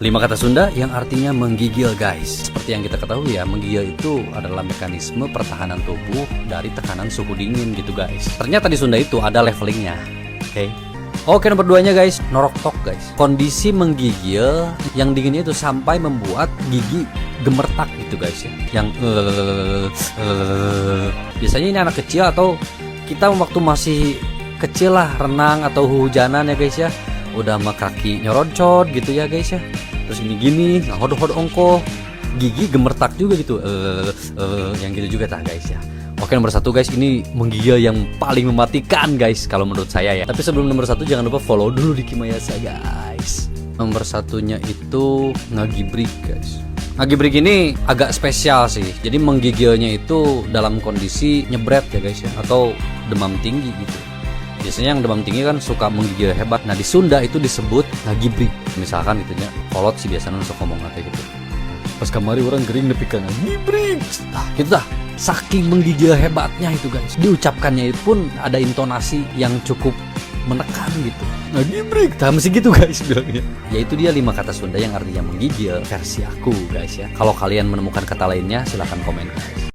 5 kata Sunda yang artinya menggigil guys. Seperti yang kita ketahui ya, menggigil itu adalah mekanisme pertahanan tubuh dari tekanan suhu dingin gitu guys. Ternyata di Sunda itu ada levelingnya. Oke, nomor 2-nya guys, noroktok guys. Kondisi menggigil yang dinginnya itu sampai membuat gigi gemertak gitu guys ya. Yang biasanya ini anak kecil atau kita waktu masih kecil lah, renang atau hujanan ya guys ya, udah sama kaki nyoroncot gitu ya guys ya. Terus gini hodok ongko, gigi gemertak juga gitu, yang gitu juga tah guys ya. Oke, nomor 1 guys, ini menggigil yang paling mematikan guys kalau menurut saya ya. Tapi sebelum nomor 1 jangan lupa follow dulu di Kimayasa guys. Nomor 1-nya itu ngagibrik guys. Ngagibrik ini agak spesial sih. Jadi menggigilnya itu dalam kondisi nyebret ya guys ya, atau demam tinggi gitu. Biasanya yang demam tinggi kan suka menggigil hebat. Nah di Sunda itu disebut ngagibrik. Misalkan gitunya, kolot sih biasanya suka ngomong kayak gitu. Pas kemarin orang gering nepi ka ngagibrik. Nah gitu dah. Saking menggigil hebatnya itu guys. Diucapkannya itu pun ada intonasi yang cukup menekan gitu. Ngagibrik, mesti gitu guys bilangnya. Yaitu dia 5 kata Sunda yang artinya menggigil versi aku guys ya. Kalau kalian menemukan kata lainnya silahkan komen guys.